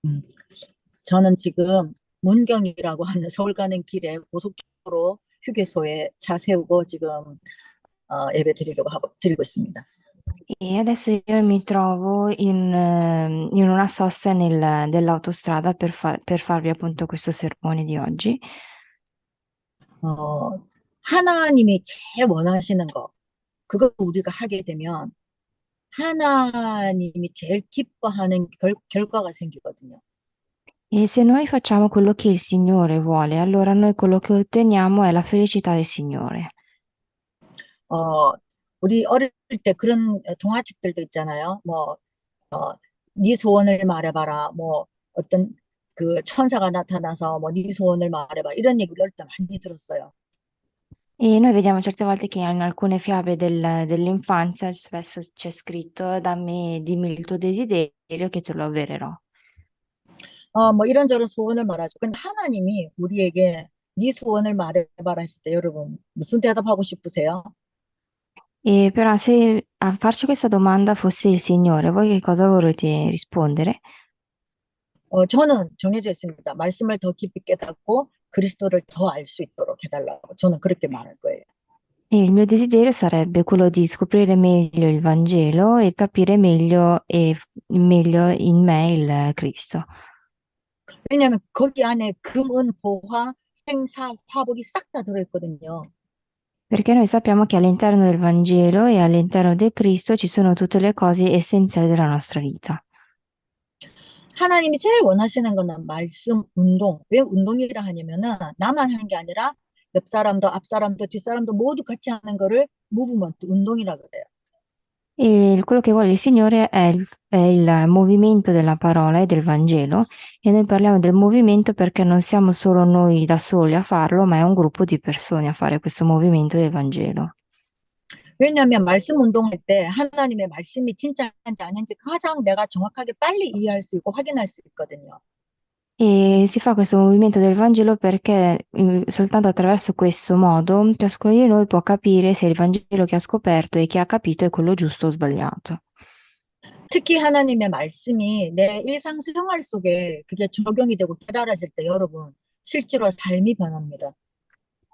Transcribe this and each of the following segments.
음, 저는 지금 문경이라고 하는 서울 가는 길에 고속도로 휴게소에 차 세우고 지금 예배 드리고 있습니다. E adesso io mi trovo in una sosta dell'autostrada per farvi appunto questo sermone di oggi. 어, 하나님이 제일 원하시는 거, 그거 우리가 하게 되면 하나님이 제일 기뻐하는 결과가 생기거든요. E se noi facciamo quello che il Signore vuole, allora noi quello che otteniamo è la felicità del Signore. 어, 우리 어릴 때 그런 동화책들도 있잖아요. 네 소원을 말해봐라. 뭐 어떤 그 천사가 나타나서 뭐 네 소원을 말해봐. 이런 얘기를 어릴 때 많이 들었어요. E noi vediamo certe volte che in alcune fiabe dell'infanzia spesso c'è scritto dimmi il tuo desiderio che te lo avvererò. 뭐 i런저런 so원을 말하죠. 근데 하나님이 우리에게 네 소원을 말해봐라 했을 때 여러분 무슨 대답하고 싶으세요? E però se a farci questa domanda fosse il Signore, voi che cosa vorrete rispondere? 저는 정해져 있습니다. 말씀을 더 깊이 깨닫고 그리스도를 더 알 수 있도록 해달라고 저는 그렇게 말할 거예요. E il mio desiderio sarebbe quello di scoprire meglio il Vangelo e capire meglio in me il Cristo. 왜냐하면 거기 안에 금, 은, 보화, 생사, 화복이 싹 다 들어있거든요. Perché noi sappiamo che all'interno del Vangelo e all'interno del Cristo ci sono tutte le cose essenziali della nostra vita. 하나님이 제일 원하시는 거는 말씀 운동. 왜 운동이라 하냐면은 나만 하는 게 아니라 옆 사람도 앞 사람도 뒷 사람도 모두 같이 하는 거를 무브먼트 운동이라 그래요. E quello che vuole il Signore è il movimento della parola e del Vangelo, e noi parliamo del movimento perché non siamo solo noi da soli a farlo, ma è un gruppo di persone a fare questo movimento del Vangelo. 왜냐하면 말씀 운동할 때 하나님의 말씀이 진짜인지 아닌지 가장 내가 정확하게 빨리 이해할 수 있고 확인할 수 있거든요. E si fa questo movimento del Vangelo perché soltanto attraverso questo modo ciascuno di noi può capire se il Vangelo che ha scoperto e che ha capito è quello giusto o sbagliato. 특히 하나님의 말씀이 내 일상생활 속에 그게 적용이 되고 깨달아질 때 여러분 실제로 삶이 변합니다.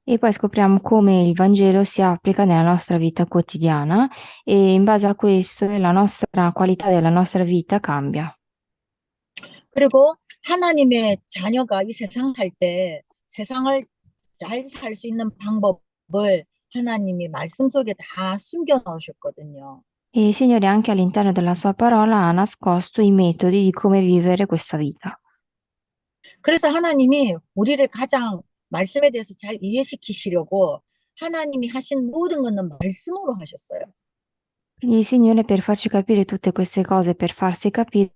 E poi scopriamo come il Vangelo si applica nella nostra vita quotidiana e in base a questo la nostra qualità della nostra vita cambia. 그리고 하나님의 자녀가 이 세상 살 때 세상을 잘 살 수 있는 방법을 하나님이 말씀 속에 다 숨겨 놓으셨거든요. E il Signore anche all'interno della sua parola ha nascosto i metodi di come vivere questa vita. 그래서 하나님이 우리를 가장 말씀에 대해서 잘 이해시키시려고 하나님이 하신 모든 것은 말씀으로 하셨어요. Quindi il Signore per farci capire tutte queste cose, per farsi capire,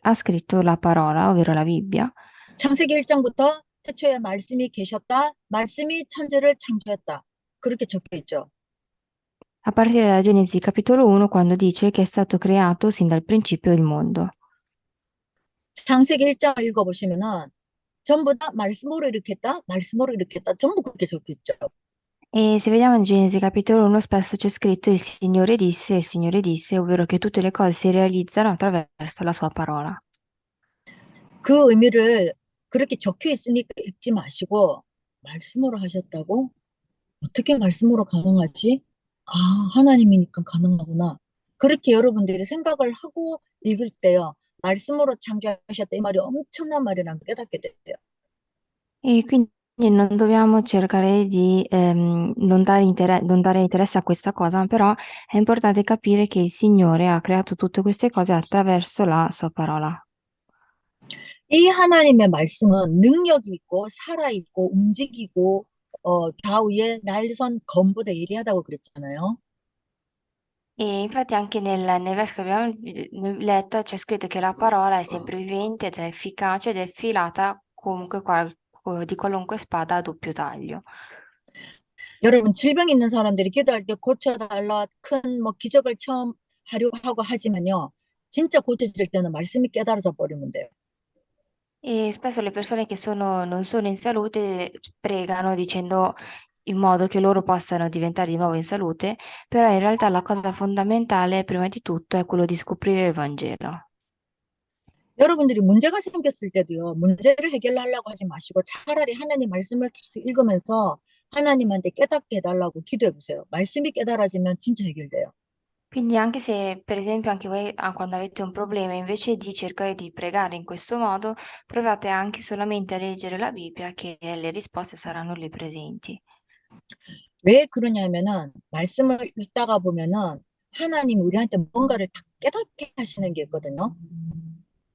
ha scritto la parola, ovvero la Bibbia. 창세기 1장부터 태초에 말씀이 계셨다. 말씀이 천지를 창조했다. 그렇게 적혀 있죠. A partire da Genesi capitolo 1 quando dice che è stato creato sin dal principio il mondo. 창세기 1장을 읽어보시면은 전부 다 말씀으로 일으켰다. 말씀으로 일으켰다. 전부 그렇게 적혀 있죠. E se vediamo in Genesi capitolo 1 spesso c'è scritto il Signore disse, ovvero che tutte le cose si realizzano attraverso la sua parola. 그 의미를 그렇게 적혀 있으니까 읽지 마시고 말씀으로 하셨다고? 어떻게 말씀으로 가능하지? 아, 하나님이니까 가능하구나. 그렇게 여러분들이 생각을 하고 읽을 때요. 말씀으로 창조하셨다. 이 말이 엄청난 말이라는 걸 깨닫게 돼요. E quindi non dobbiamo cercare di non dare interesse a questa cosa, però è importante capire che il Signore ha creato tutte queste cose attraverso la sua parola. 이 하나님의 말씀은 능력이 있고 살아있고 움직이고 좌우에 날선 검보다 예리하다고 그랬잖아요. E infatti anche nel verso che abbiamo letto c'è scritto che la parola è sempre vivente ed è efficace ed è affilata comunque di qualunque spada a doppio taglio. 여러분 질병 있는 사람들이 기도할 때 고쳐달라 큰 뭐 기적을 처음 하려고 하고 하지만요. 진짜 고쳐질 때는 말씀이 깨달아져 버리면 돼요. E spesso le persone che non sono in salute pregano dicendo in modo che loro possano diventare di nuovo in salute, però in realtà la cosa fondamentale, prima di tutto, è quello di scoprire il Vangelo. 여러분들이 문제가 생겼을 때도요, 문제를 해결하려고 하지 마시고 차라리 하나님 말씀을 계속 읽으면서 하나님한테 깨닫게 해달라고 기도해 보세요. 말씀이 깨달아지면 진짜 해결돼요. Quindi anche se, per esempio, anche voi quando avete un problema, invece di cercare di pregare in questo modo, provate anche solamente a leggere la Bibbia che le risposte saranno lì presenti. 왜 그러냐면은 말씀을 읽다가 보면은 하나님 우리한테 뭔가를 다 깨닫게 하시는 게 있거든요.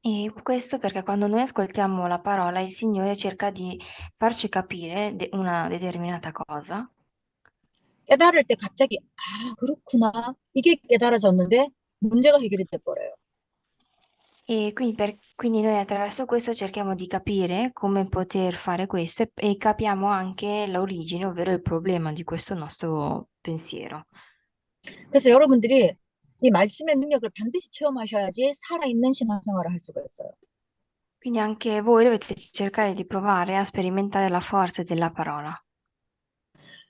E questo perché quando noi ascoltiamo la parola, il Signore cerca di farci capire una determinata cosa. 깨달을 때 갑자기 아 그렇구나 이게 깨달아졌는데 문제가 해결이 돼 버려요. E quindi noi attraverso questo cerchiamo di capire come poter fare questo e capiamo anche l'origine, ovvero il problema di questo nostro pensiero. 그래서 여러분들이 이 말씀의 능력을 반드시 체험하셔야지 살아있는 신앙생활을 할 수가 있어요. Quindi anche voi dovete cercare di provare a sperimentare la forza della parola.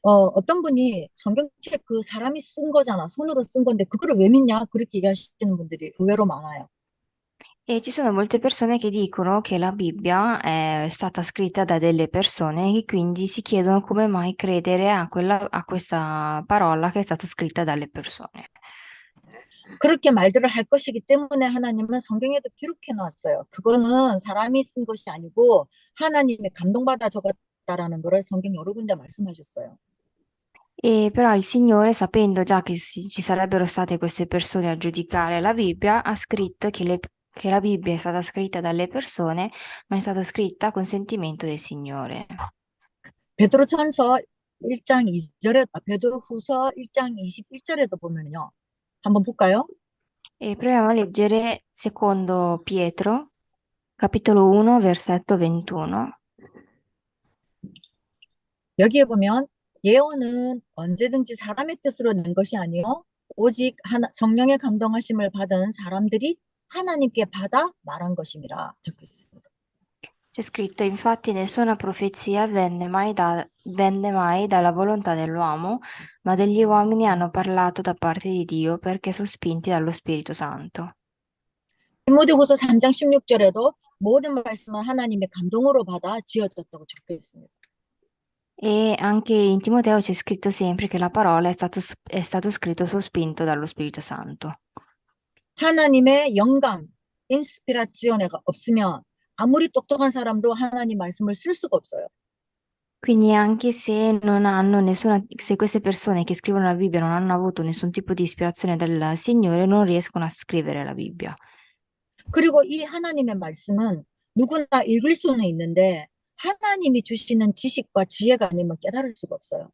어떤 분이 성경책 그 사람이 쓴 거잖아. 손으로 쓴 건데 그거를 왜 믿냐? 그렇게 얘기하시는 분들이 의외로 많아요. E ci sono molte persone che dicono che la Bibbia è stata scritta da delle persone e quindi si chiedono come mai credere a questa parola che è stata scritta dalle persone. 그렇게 말들을 할 것이기 때문에 하나님은 성경에도 기록해 놨어요. 그거는 사람이 쓴 것이 아니고 하나님의 감동받아 적었다라는 거를 성경 여러 군데 말씀하셨어요. E però il Signore, sapendo già che ci sarebbero state queste persone a giudicare la Bibbia, ha scritto che la Bibbia è stata scritta dalle persone, ma è stata scritta con sentimento del Signore. 베드로전서 1장 2절에 베드로후서 1장 21절에도 보면요. 한번 볼까요? E proviamo a leggere secondo Pietro, capitolo 1, versetto 21. 여기에 보면 예언은 언제든지 사람의 뜻으로 낸 것이 아니요 오직 성령의 감동하심을 받은 사람들이 하나님께 받아 말한 것임이라 적혀 있습니다. C'è scritto, infatti, nessuna profezia venne mai dalla volontà dell'uomo, ma degli uomini hanno parlato da parte di Dio perché sospinti dallo Spirito Santo. 디모데후서 3장 16절에도 모든 말씀은 하나님의 감동으로 받아 지어졌다고 적혀 있습니다. E anche in Timoteo c'è scritto sempre che la parola è stato scritto sospinto dallo Spirito Santo. 하나님의 영감, 인스피라지오네가 없으면 아무리 똑똑한 사람도 하나님 말씀을 쓸 수가 없어요. Quindi anche se se queste persone che scrivono la Bibbia non hanno avuto nessun tipo di ispirazione dal Signore, non riescono a scrivere la Bibbia. 그리고 이 하나님의 말씀은 누구나 읽을 수는 있는데 하나님이 주시는 지식과 지혜가 아니면 깨달을 수가 없어요.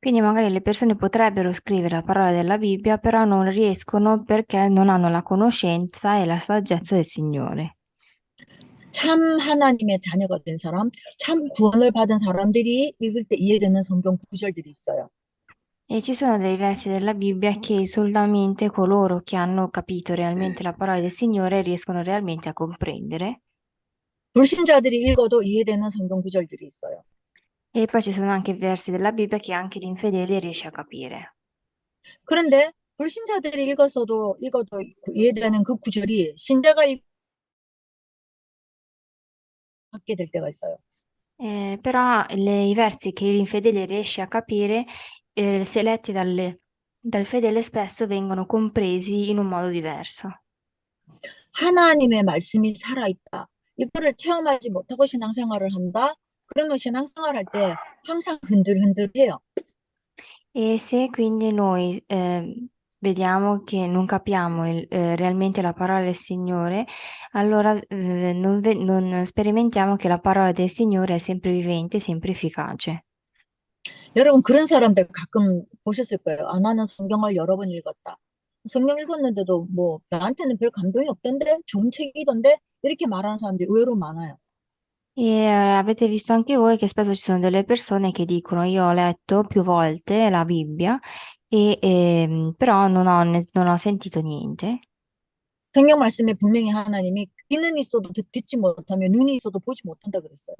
Quindi magari le persone potrebbero scrivere la parola della Bibbia, però non riescono perché non hanno la conoscenza e la saggezza del Signore. 참 하나님의 자녀가 된 사람, 참 구원을 받은 사람들이 읽을 때 이해되는 성경 구절들이 있어요. E ci sono dei versi della Bibbia che solamente coloro che hanno capito realmente la parola del Signore riescono realmente a comprendere. 불신자들이 읽어도 이해되는 성경 구절들이 있어요. E poi ci sono anche versi della Bibbia che anche l'infedele riesce a capire. 그런데 불신자들이 읽어도 이해되는 그 구절이 신자가 받게 될 때가 있어요. Però i versi che l'infedele riesce a capire, se letti dal fedele, spesso vengono compresi in un modo diverso. 하나님의 말씀이 살아있다. 이거를 체험하지 못하고 신앙생활을 한다. 그러면 신앙생활할 때 항상 흔들흔들해요. E se quindi noi vediamo che non capiamo realmente la parola del Signore, allora non sperimentiamo che la parola del Signore è sempre vivente, sempre efficace. 여러분 그런 사람들 가끔 보셨을 거예요. 아, 나는 성경을 여러 번 읽었다. 성경 읽었는데도 뭐 나한테는 별 감동이 없던데 좋은 책이던데 이렇게 말하는 사람들이 의외로 많아요. E avete visto anche voi che spesso ci sono delle persone che dicono io ho letto più volte la Bibbia, però non ho sentito niente. 성경 말씀에 분명히 하나님이 귀는 있어도 듣지 못하며 눈이 있어도 보지 못한다 그랬어요.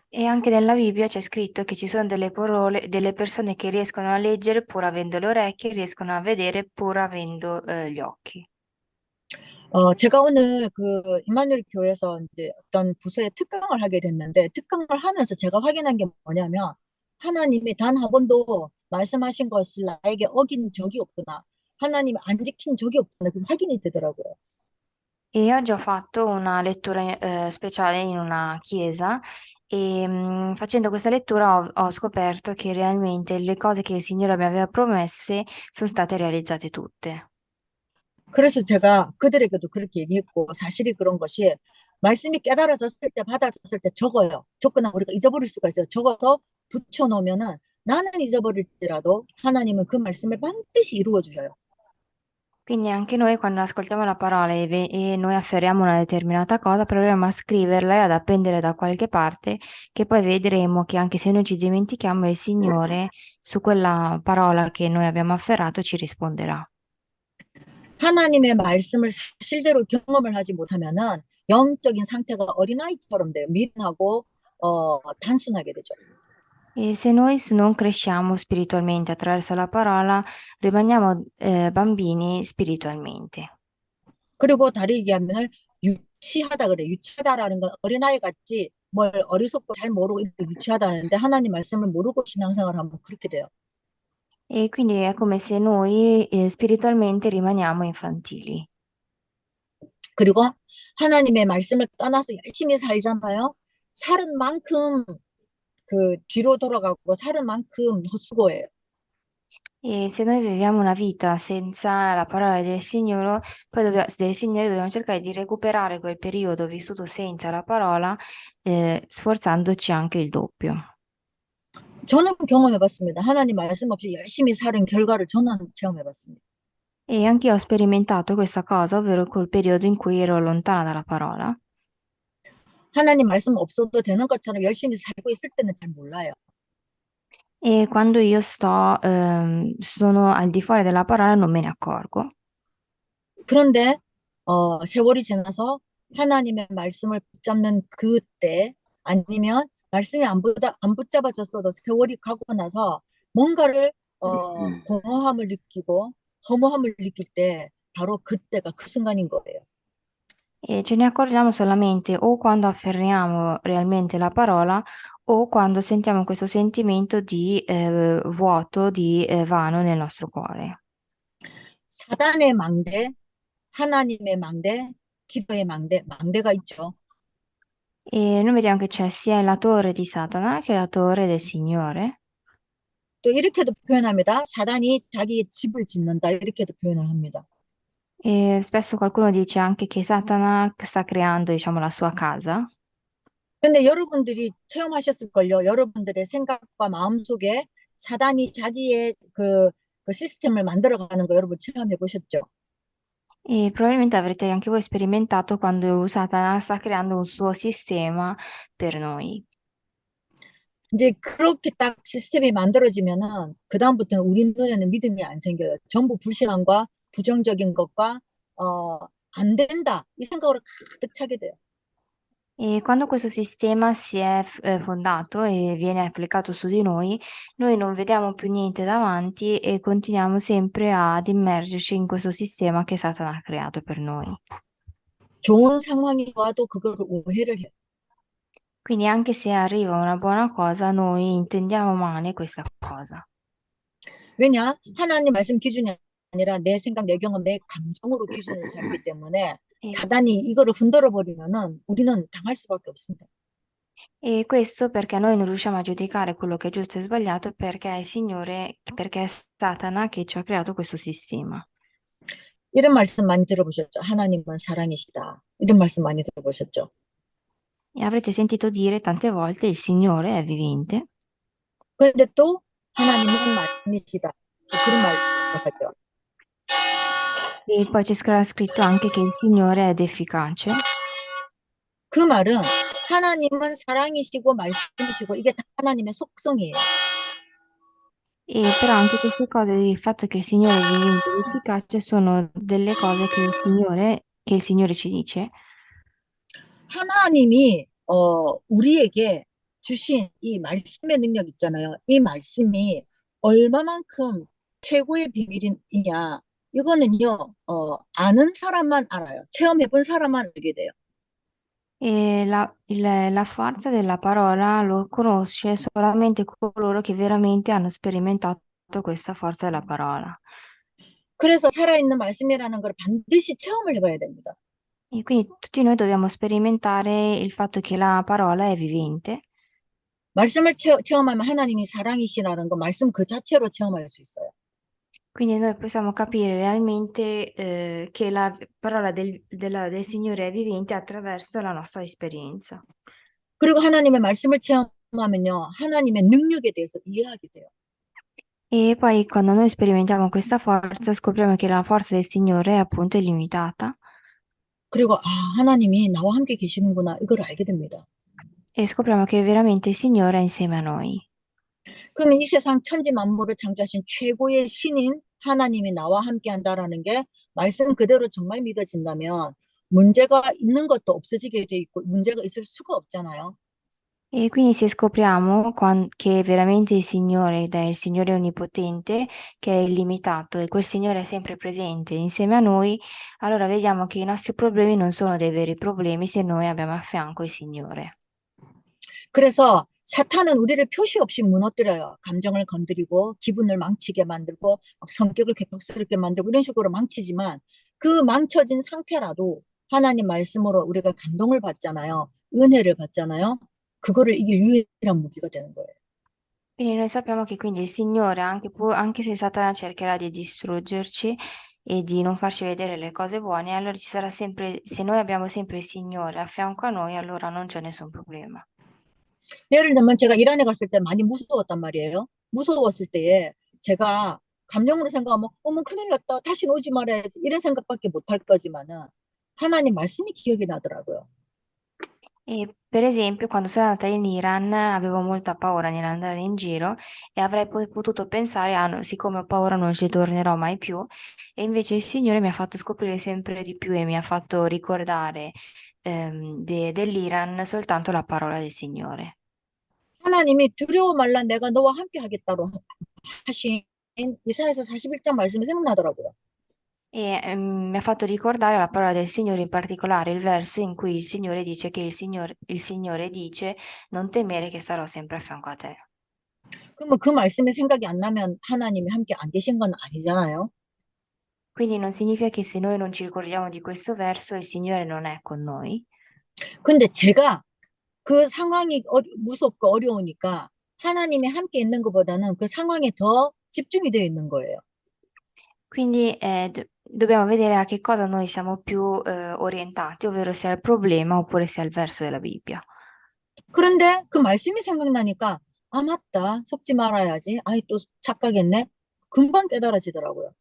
E anche nella Bibbia c'è scritto che ci sono delle parole, delle persone che riescono a leggere pur avendo le orecchie, riescono a vedere pur avendo gli occhi. 제가 오늘 그 임마누엘 교회에서 이제 어떤 부서에 특강을 하게 됐는데, 특강을 하면서 제가 확인한 게 뭐냐면, 하나님이 단 한 번도 말씀하신 것을 나에게 어긴 적이 없구나. 하나님이 안 지킨 적이 없구나. 그 확인이 되더라고요. E oggi ho fatto una lettura speciale in una chiesa e facendo questa lettura ho scoperto che realmente le cose che il Signore mi aveva promesse sono state realizzate tutte. 그래서 제가 그들에게도 그렇게 얘기했고, 사실이 그런 것이, 말씀이 깨달아졌을 때, 받아졌을 때 적어요. 적거나 우리가 잊어버릴 수가 있어요. 적어서 붙여놓으면은 나는 잊어버릴지라도 하나님은 그 말씀을 반드시 이루어 주셔요. Quindi anche noi quando ascoltiamo la parola e noi afferriamo una determinata cosa, proviamo a scriverla e ad appendere da qualche parte, che poi vedremo che anche se noi ci dimentichiamo, il Signore su quella parola che noi abbiamo afferrato ci risponderà. 하나님의 말씀을 사실대로 경험을 하지 못하면은 영적인 상태가 어린아이처럼 돼요. 미련하고 단순하게 되죠. E se noi non cresciamo spiritualmente attraverso la parola, rimaniamo bambini spiritualmente. 그리고 다르게 얘기하면은 유치하다 그래. 유치하다라는 건 어린아이 같지 뭘 어리석고 잘 모르고 이렇게 유치하다는데 하나님 말씀을 모르고 신앙생활 하면 그렇게 돼요. E quindi è come se noi spiritualmente rimaniamo infantili. 그리고 하나님의 말씀을 떠나서 열심히 살잖아요. 살은 만큼 그 뒤로 돌아가고 살은 만큼 헛수고예요. E se noi viviamo una vita senza la parola del Signore, del Signore dobbiamo cercare di recuperare quel periodo vissuto senza la parola, sforzandoci anche il doppio. 저는 경험해봤습니다. 하나님 말씀 없이 열심히 살은 결과를 저는 체험해봤습니다. E anch'io ho sperimentato questa cosa, ovvero quel periodo in cui ero lontana dalla parola. 하나님 말씀 없어도 되는 것처럼 열심히 살고 있을 때는 잘 몰라요. E quando io sono al di fuori della parola non me ne accorgo. 그런데 세월이 지나서 하나님의 말씀을 붙잡는 그때 아니면 말씀이 안 붙잡아졌어도 세월이 가고 나서 뭔가를 공허함을 느끼고 허무함을 느낄 때 바로 그때가 그 순간인 거예요. E ce ne accorgiamo solamente o quando afferriamo realmente la parola o quando sentiamo questo sentimento di vuoto, di vano nel nostro cuore. 사단의 망대, 하나님의 망대, 기도의 망대, 망대가 있죠. E noi vediamo che c'è sia la torre di Satana che la torre del Signore. 또 이렇게도 표현합니다. 사단이 자기의 집을 짓는다. 이렇게도 표현을 합니다. E spesso qualcuno dice anche che Satana sta creando, diciamo, la sua casa. 근데 여러분들이 체험하셨을걸요. 여러분들의 생각과 마음속에 사단이 자기의 그 시스템을 만들어가는 거 여러분 체험해 보셨죠? E probabilmente avrete anche voi sperimentato quando Satana sta creando un suo sistema per noi. 이제 그렇게 딱 시스템이 만들어지면은 그다음부터는 우리 눈에는 믿음이 안 생겨요. 전부 불신앙과 부정적인 것과 안 된다. 이 생각으로 가득 차게 돼요. E quando questo sistema si è fondato e viene applicato su di noi non vediamo più niente davanti e continuiamo sempre ad immergerci in questo sistema che Satana ha creato per noi. 좋은 상황이 와도 그거를 오해를 해요. Quindi anche se arriva una buona cosa, noi intendiamo male questa cosa. 왜냐? 하나님 말씀 기준이 아니라 내 생각, 내 경험, 내 감정으로 기준을 잡기 때문에 E, 사단이 이거를 흔들어 버리면은 우리는 당할 수밖에 없습니다. e questo perché noi non riusciamo a giudicare quello che è giusto e sbagliato perché è il Signore, perché è Satana che ci ha creato questo sistema. 이런 말씀 많이 들어보셨죠? 하나님은 사랑이시다. 이런 말씀 많이 들어보셨죠? E avrete sentito dire tante volte il Signore è vivente. 그런데 또 하나님은 말씀이시다. 또 그런 말도 하죠. E poi c'è scritto anche che il Signore è ed efficace. 그 말은 하나님은 사랑이시고 말씀이시고 이게 다 하나님의 속성이에요. E però anche queste cose, il fatto che il Signore è vivente ed efficace, sono delle cose che il Signore ci dice. 하나님이 우리에게 주신 이 말씀의 능력 있잖아요. 이 말씀이 얼마만큼 최고의 비밀이냐. 이거는요, 아는 사람만 알아요. 체험해본 사람만 알게 돼요. E la forza della parola lo conosce solamente coloro che veramente hanno sperimentato questa forza della parola. 그래서 살아있는 말씀이라는 걸 반드시 체험을 해봐야 됩니다. E quindi tutti noi dobbiamo sperimentare il fatto che la parola è vivente. 말씀을 체험하면 하나님이 사랑이시라는 거 말씀 그 자체로 체험할 수 있어요. Quindi noi possiamo capire realmente che la parola del Signore è vivente attraverso la nostra esperienza. 그리고 하나님의 말씀을 체험하면요, 하나님의 능력에 대해서 이해하게 돼요. E poi quando noi sperimentiamo questa forza scopriamo che la forza del Signore è appunto illimitata 그리고 하나님이 나와 함께 계시는구나 이걸 알게 됩니다. e scopriamo che veramente il Signore è insieme a noi. 그러면 이 세상 천지 만물을 창조하신 최고의 신인 하나님이 나와 함께 한다라는 게 말씀 그대로 정말 믿어진다면 문제가 있는 것도 없어지게 돼 있고 문제가 있을 수가 없잖아요. E quindi se scopriamo che veramente il Signore ed è il Signore onnipotente, che è illimitato e quel Signore è sempre presente insieme a noi, allora vediamo che i nostri problemi non sono dei veri problemi se noi abbiamo a fianco il Signore. 그래서 사탄은 우리를 표시 없이 무너뜨려요. 감정을 건드리고 기분을 망치게 만들고 막 성격을 개팍스럽게 만들고 이런 식으로 망치지만 그 망쳐진 상태라도 하나님 말씀으로 우리가 감동을 받잖아요. 은혜를 받잖아요. 그거를 이길 유일한 무기가 되는 거예요. Quindi noi sappiamo che quindi il Signore, anche se Satana cercherà di distruggerci e di non farci vedere le cose buone, allora ci sarà sempre, se noi abbiamo sempre il Signore a fianco a noi, allora non c'è nessun problema. 예를 들면 제가 이란에 갔을 때 많이 무서웠단 말이에요. 무서웠을 때에 제가 감정으로 생각하면 어머 큰일 났다. 다시 오지 말아야지. 이런 생각밖에 못 할 거지만은 하나님 말씀이 기억이 나더라고요. E per esempio, quando sono andata in Iran avevo molta paura nell'andare in giro e avrei potuto pensare, ah, no, siccome ho paura non ci tornerò mai più, e invece il Signore mi ha fatto scoprire sempre di più e mi ha fatto ricordare dell'Iran soltanto la parola del Signore. 하나님이 두려워 말라 내가 너와 함께 하겠다고 하신 이사야서 41장 말씀이 생각나더라고요. E mi ha fatto ricordare la parola del Signore, in particolare il verso in cui il Signore dice che il Signore dice non temere che sarò sempre a fianco a te. 그러면 그 말씀이 생각이 안 나면 하나님이 함께 안 계신 건 아니잖아요. Quindi non significa che se noi non ci ricordiamo di questo verso, il Signore non è con noi. 근데 제가 그 상황이 무섭고 어려우니까 하나님이 함께 있는 것보다는 그 상황에 더 집중이 되어 있는 거예요. Quindi dobbiamo vedere a che cosa noi siamo più orientati, ovvero se al problema oppure se al verso della Bibbia. 그런데 그 말씀이 생각나니까 맞다. 속지 말아야지. 아이 또 착각했네. 금방 깨달아지더라고요.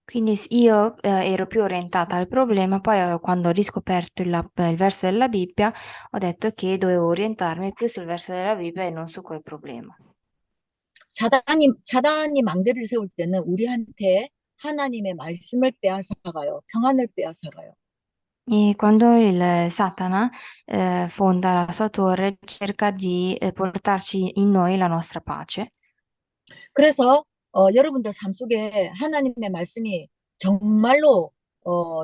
Quindi io ero più orientata al problema, poi quando ho riscoperto il verso della Bibbia, ho detto che dovevo orientarmi più sul verso della Bibbia e non su quel problema. 사단이 망대를 세울 때는 우리한테 하나님의 말씀을 빼앗아가요. 평안을 빼앗아가요. E quando il Satana fonda la sua torre, cerca di portarci in noi la nostra pace. 그래서 여러분들 삶 속에 하나님의 말씀이 정말로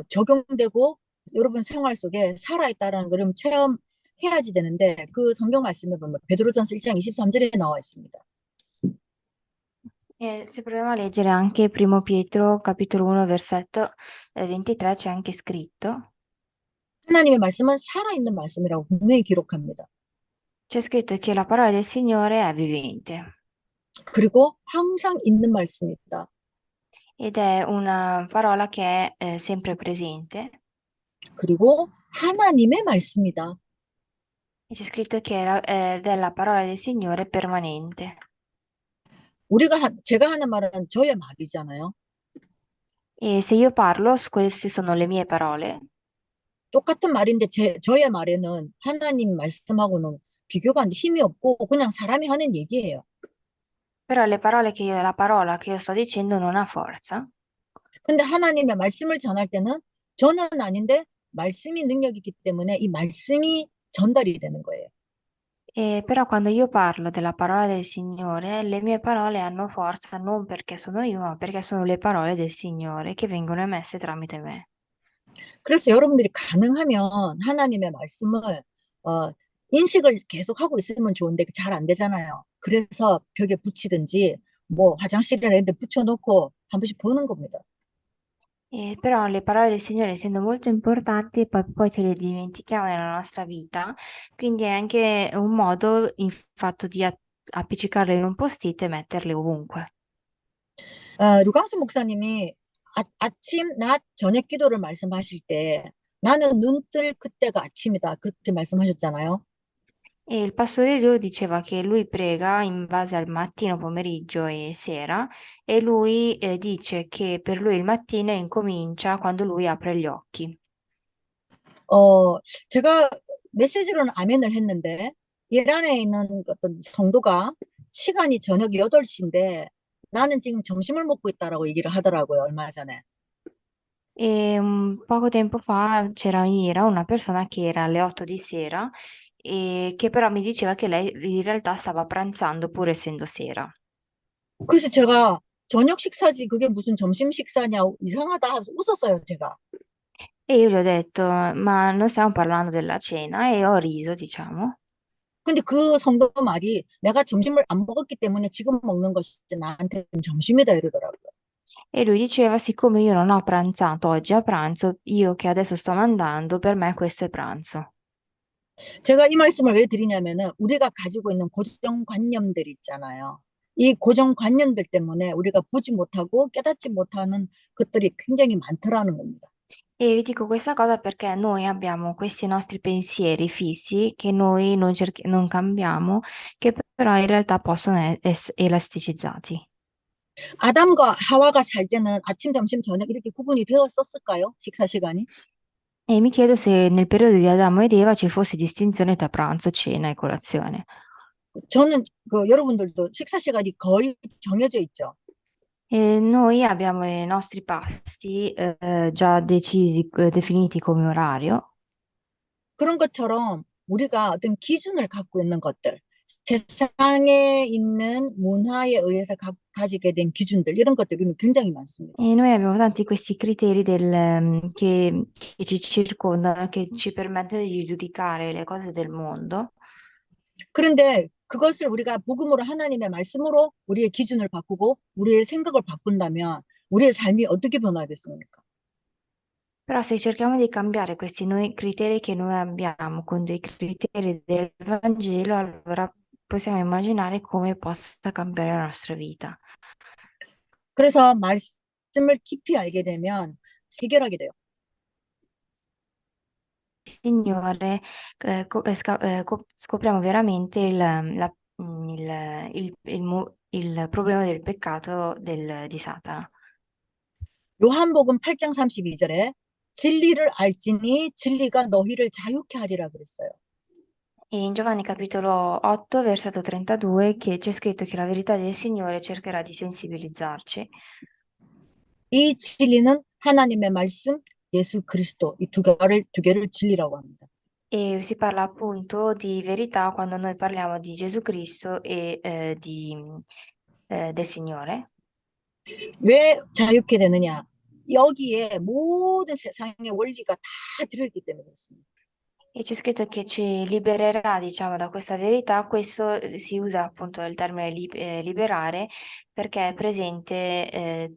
적용되고 여러분 생활 속에 살아있다라는 걸 체험해야지 되는데 그 성경 말씀에 보면 베드로전서 1장 23절에 나와 있습니다. E se proviamo a leggere anche Primo Pietro, capitolo 1, versetto 23, c'è anche scritto, 하나님의 말씀은 살아있는 말씀이라고 분명히 기록합니다. c'è scritto che la parola del Signore è vivente 그리고 항상 있는 말씀이다. ed è una parola che è sempre presente. 그리고 하나님의 말씀이다. E c'è scritto che ed è la parola del Signore permanente. 제가 하는 말은 저의 말이잖아요. E se io parlo, queste sono le mie parole. 똑같은 말인데 저의 말에는 하나님 말씀하고는 비교가 안 돼. 힘이 없고 그냥 사람이 하는 얘기예요. Però la parola che io sto dicendo non ha forza. 근데 하나님의 말씀을 전할 때는 저는 아닌데 말씀이 능력이 있기 때문에 이 말씀이 전달이 되는 거예요. Però quando io parlo della parola del Signore, le mie parole hanno forza non perché sono io, ma perché sono le parole del Signore che vengono emesse tramite me. 그래서 여러분들이 가능하면 하나님의 말씀을 어, 인식을 계속 하고 있으면 좋은데 잘 안 되잖아요. 그래서 벽에 붙이든지 뭐 화장실에 이런 데 붙여놓고 한 번씩 보는 겁니다. Però le parole del Signore, essendo molto importanti, poi ce le dimentichiamo nella nostra vita, quindi è anche un modo, il fatto di appiccicarle in un post-it e metterle ovunque. 류광수 목사님이 아침, 낮, 저녁 기도를 말씀하실 때 나는 눈뜰 그때가 아침이다. 그렇게 말씀하셨잖아요. E il pastore Liu diceva che lui prega in base al mattino, pomeriggio e sera, e lui dice che per lui il mattino incomincia quando lui apre gli occhi. 어, 제가 메시지로는 아멘을 했는데, 이란에 있는 어떤 성도가 시간이 저녁 8시인데, 나는 지금 점심을 먹고 있다라고 얘기를 하더라고요, 얼마 전에. E poco tempo fa era una persona che era alle 8 di sera e che però mi diceva che lei in realtà stava pranzando pur essendo sera. 그래서 제가 저녁 식사지 그게 무슨 점심 식사냐, 이상하다 하면서 웃었어요, 제가. E io gli ho detto, ma non stiamo parlando della cena? E ho riso, diciamo. 근데 그 성도 말이 내가 점심을 안 먹었기 때문에 지금 먹는 것이 나한테는 점심이다 이러더라고요. E lui diceva, siccome io non ho pranzato oggi a pranzo, io che adesso sto mandando, per me questo è pranzo. 제가 이 말씀을 왜 드리냐면은 우리가 가지고 있는 고정관념들 있잖아요. 이 고정관념들 때문에 우리가 보지 못하고 깨닫지 못하는 것들이 굉장히 많더라는 겁니다. E vi dico questa cosa perché noi abbiamo questi nostri pensieri fissi che noi non cambiamo, che però in realtà possono essere elasticizzati. 아담과 하와가 살 때는 아침, 점심, 저녁 이렇게 구분이 되었었을까요? 식사 시간이? E mi chiedo se nel periodo di Adamo ed Eva ci fosse distinzione tra pranzo, cena e colazione. 저는 여러분들도 식사 시간이 거의 정해져 있죠. E noi abbiamo i nostri pasti già decisi, definiti come orario. 그런 것처럼 우리가 어떤 기준을 갖고 있는 것들, 세상에 있는 문화에 의해서 가지게 된 기준들, 이런 것들이 굉장히 많습니다. E noi abbiamo tanti questi criteri che ci circondano, che ci permettono di giudicare le cose del mondo. 그런데 그것을 우리가 복음으로 하나님의 말씀으로 우리의 기준을 바꾸고 우리의 생각을 바꾼다면 우리의 삶이 어떻게 변화겠습니까? Però se cerchiamo di cambiare criteri che noi abbiamo con dei criteri del Vangelo, allora possiamo immaginare come possa cambiare la nostra vita. 그래서 말씀을 깊이 알게 되면 해결하게 돼요. Signore, scopriamo veramente il problema del peccato di Satana. 요한복음 8장 32절에 진리를 알지니 진리가 너희를 자유케 하리라 그랬어요. E in Giovanni capitolo 8, versetto 32, che c'è scritto che la verità del Signore cercherà di sensibilizzarci. 이 진리는 하나님의 말씀, 예수 그리스도 이 두 개를 진리라고 합니다. E si parla appunto di verità quando noi parliamo di Gesù Cristo e del Signore. 왜 자유케 되느냐? 여기에 모든 세상의 원리가 다 들어있기 때문에 그렇습니다. E c'è scritto che ci libererà, diciamo, da questa verità. Questo si usa appunto il termine liberare perché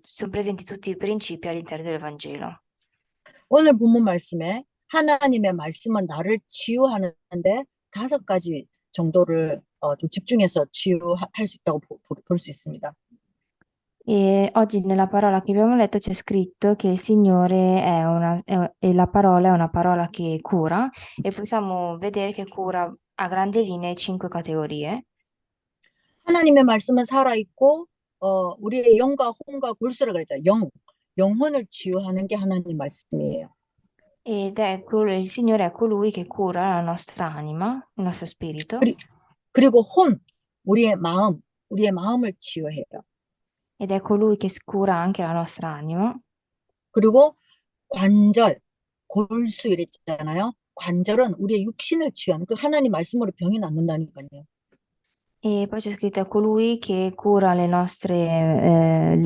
sono presenti tutti i principi all'interno del Vangelo. 오늘 본문 말씀에 하나님의 말씀은 나를 치유하는데 5가지 정도를 좀 집중해서 치유할 수 있다고 볼 수 있습니다. E oggi nella parola che abbiamo letto c'è scritto che il Signore e la parola è una parola che cura e possiamo vedere che cura a grandi linee 5 categorie. 하나님의 말씀은 살아있고 우리의 영과 혼과 골수라 그랬죠. 영혼을 치유하는 게 하나님 말씀이에요. Il Signore è colui che cura la nostra anima, il nostro spirito, 그리고 우리의 마음을 치유해요. ed è colui che cura anche la nostra anima. 그리고 관절, 골수 이랬잖아요. 관절은 우리의 육신을 치유하는 그 하나님 말씀으로 병이 낫는다니까요. E poi c'è scritto è colui che cura le nostre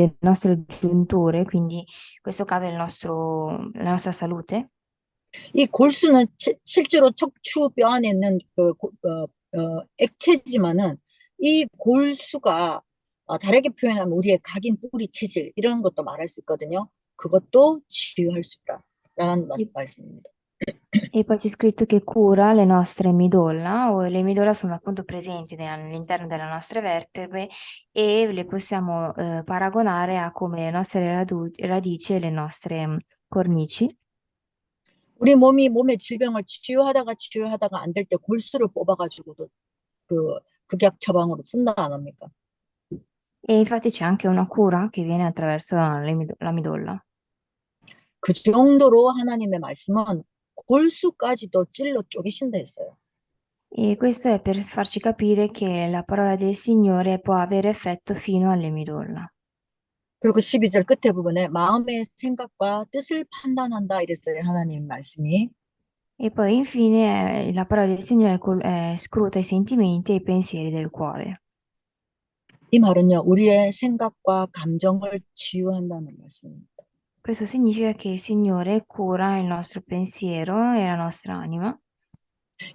giunture, quindi in questo caso è la nostra salute. 이 골수는 실제로 척추뼈 안에 있는 액체지만은 이 골수가 다르게 표현하면 우리의 각인, 뿌리, 체질 이런 것도 말할 수 있거든요. 그것도 치유할 수 있다라는 E, 말씀입니다. e poi c'è scritto che cura le nostre midolla, o le midolla sono appunto presenti all'interno delle nostre vertebre e le possiamo paragonare a come le nostre radici e le nostre cornici. 우리 몸의 질병을 치유하다가 안 될 때 골수를 뽑아가지고도 그 극약 처방으로 쓴다 안 합니까? E infatti c'è anche una cura che viene attraverso la midolla. 그 정도로 하나님의 말씀은 골수까지도 찔러 쪼개신다 했어요. E questo è per farci capire che la parola del Signore può avere effetto fino alle midolla. 그리고 12절 끝에 부분에 마음의 생각과 뜻을 판단한다 이랬어요. 하나님 말씀이. E poi infine la parola del Signore scruta i sentimenti e i pensieri del cuore. 이 말은요, 우리의 생각과 감정을 치유한다는 말씀입니다. Questo significa che il Signore cura il nostro pensiero e la nostra anima.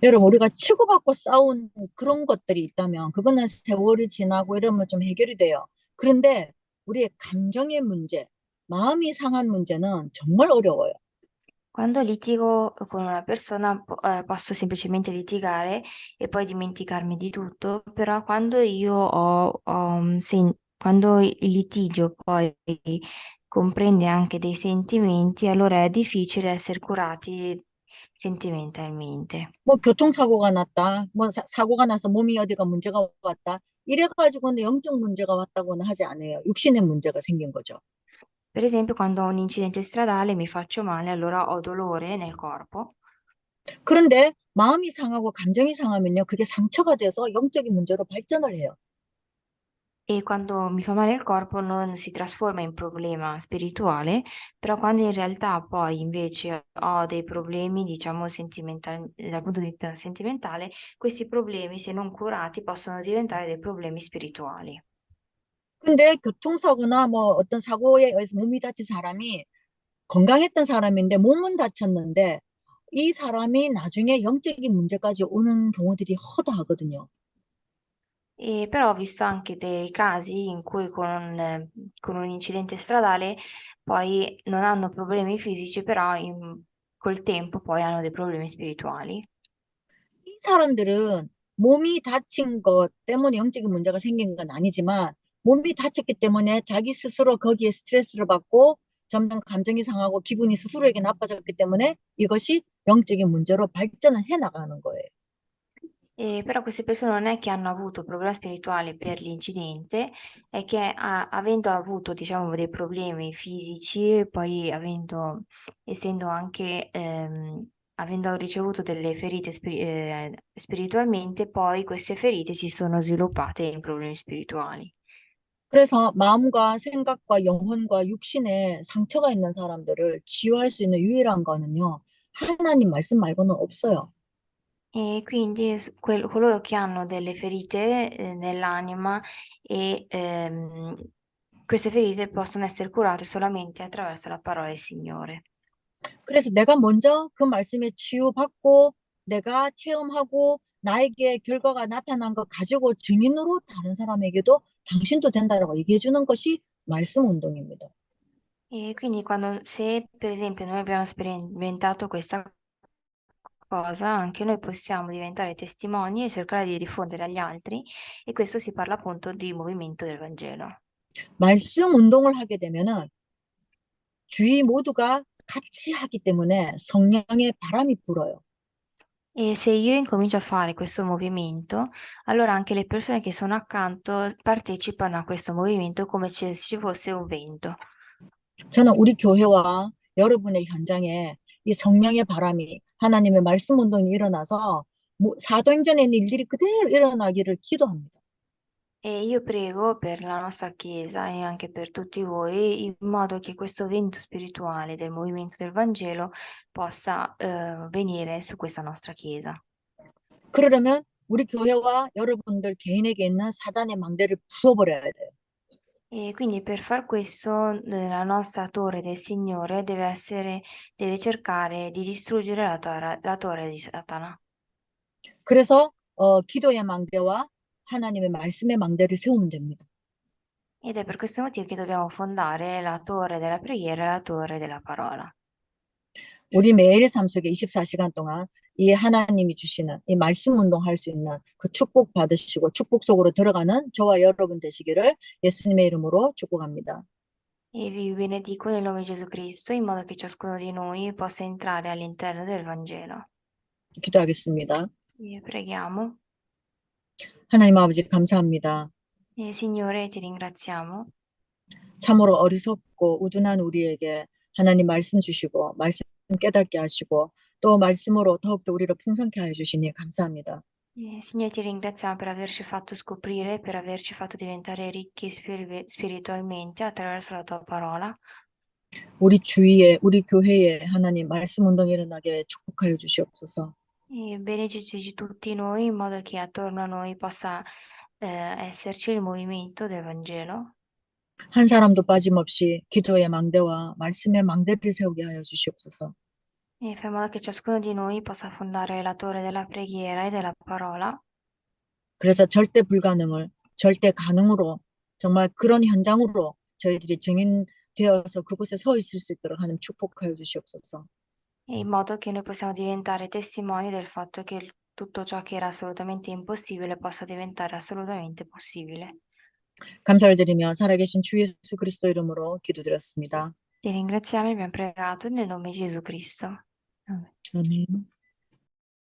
여러분, 우리가 치고받고 싸운 그런 것들이 있다면 그거는 세월이 지나고 이러면 좀 해결이 돼요. 그런데 우리의 감정의 문제, 마음이 상한 문제는 정말 어려워요. Quando litigo con una persona posso semplicemente litigare e poi dimenticarmi di tutto, però quando quando il litigio poi comprende anche dei sentimenti, allora è difficile essere curati sentimentalmente. 뭐 교통사고가 났다, 뭐 사고가 나서 몸이 어디가 문제가 왔다, 이래가지고는 영적 문제가 왔다고는 하지 않아요. 육신의 문제가 생긴 거죠. Per esempio, quando ho un incidente stradale mi faccio male, allora ho dolore nel corpo. 그런데 마음이 상하고 감정이 상하면요, 그게 상처가 돼서 영적인 문제로 발전을 해요. E quando mi fa male il corpo non si trasforma in problema spirituale, però quando in realtà poi invece ho dei problemi, diciamo, dal punto di vista sentimentale, questi problemi, se non curati, possono diventare dei problemi spirituali. 근데 교통사고나 뭐 어떤 사고에 의해서 몸이 다친 사람이 건강했던 사람인데 몸은 다쳤는데 이 사람이 나중에 영적인 문제까지 오는 경우들이 허다하거든요. E però ho visto anche dei casi in cui con un incidente stradale poi non hanno problemi fisici, però col tempo poi hanno dei problemi spirituali. 이 사람들은 몸이 다친 것 때문에 영적인 문제가 생긴 건 아니지만 몸이 다쳤기 때문에 자기 스스로 거기에 스트레스를 받고 점점 감정이 상하고 기분이 스스로에게 나빠졌기 때문에 이것이 영적인 문제로 발전을 해 나가는 거예요. Però queste persone non è che hanno avuto problemi spirituali per l'incidente, è che avendo avuto, diciamo, dei problemi fisici, poi essendo anche, avendo ricevuto delle ferite spiritualmente, poi queste ferite si sono sviluppate in problemi spirituali. 그래서 마음과 생각과 영혼과 육신에 상처가 있는 사람들을 치유할 수 있는 유일한 거는요. 하나님 말씀 말고는 없어요. E quindi coloro che hanno delle ferite nell'anima e queste ferite possono essere curate solamente attraverso la parola del Signore. 그래서 내가 먼저 그 말씀에 치유받고 내가 체험하고 나에게 결과가 나타난 거 가지고 증인으로 다른 사람에게도 당신도 된다라고 얘기해 주는 것이 말씀 운동입니다. E quindi se per esempio noi abbiamo sperimentato questa cosa, anche noi possiamo diventare testimoni e cercare di diffondere agli altri, e questo si parla appunto di movimento del Vangelo. 말씀 운동을 하게 되면은 주위 모두가 같이 하기 때문에 성령의 바람이 불어요. E se io incomincio a fare questo movimento, allora anche le persone che sono accanto partecipano a questo movimento come se ci fosse un vento. 저는 우리 교회와 여러분의 현장에 이 성령의 바람이 하나님의 말씀 운동이 일어나서 사도행전에 있는 일들이 그대로 일어나기를 기도합니다. E io prego per la nostra Chiesa e anche per tutti voi, in modo che questo vento spirituale del movimento del Vangelo possa venire su questa nostra Chiesa. 그러려면 우리 교회와 여러분들 개인에게 있는 사단의 망대를 부숴버려야 돼요. E quindi per far questo, la nostra torre del Signore deve cercare di distruggere la torre di Satana. 그래서 기도의 망대와 하나님의 말씀의 망대를 세우면 됩니다. Ed è per questo motivo che dobbiamo fondare la torre della preghiera e la torre della parola. 우리 매일 삶 속에 24시간 동안 이 하나님이 주시는 이 말씀 운동할 수 있는 그 축복 받으시고 축복 속으로 들어가는 저와 여러분 되시기를 예수님의 이름으로 축복합니다. E vi benedico nel nome di Gesù Cristo, in modo che ciascuno di noi possa entrare all'interno del Vangelo. 기도하겠습니다. E preghiamo. 하나님 아버지 감사합니다. E Signore, ti ringraziamo. 참으로 어리석고 우둔한 우리에게 하나님 말씀 주시고 말씀 깨닫게 하시고 또 말씀으로 더욱더 우리를 풍성케 하여 주시니 감사합니다. Signore, ti ringraziamo per averci fatto scoprire, per averci fatto diventare ricchi spiritualmente attraverso la tua parola. 우리 주위에 우리 교회에 하나님 말씀 운동이 일어나게 축복하여 주시옵소서. E benedici tutti noi in modo che attorno a noi possa esserci il movimento del Vangelo. 한 사람도 빠짐없이 기도의 망대와 말씀의 망대를 세우게 하여 주시옵소서. E fai in modo che ciascuno di noi possa fondare la torre della preghiera e della parola. 그래서 절대 불가능을 절대 가능으로 정말 그런 현장으로 저희들이 증인되어서 그곳에 서 있을 수 있도록 하나님 축복하여 주시옵소서. E in modo che noi possiamo diventare testimoni del fatto che tutto ciò che era assolutamente impossibile possa diventare assolutamente possibile. 감사를 드리며 살아계신 주 예수 그리스도 이름으로 기도드렸습니다. Ti ringraziamo e abbiamo pregato nel nome di Gesù Cristo. Amen. 아멘.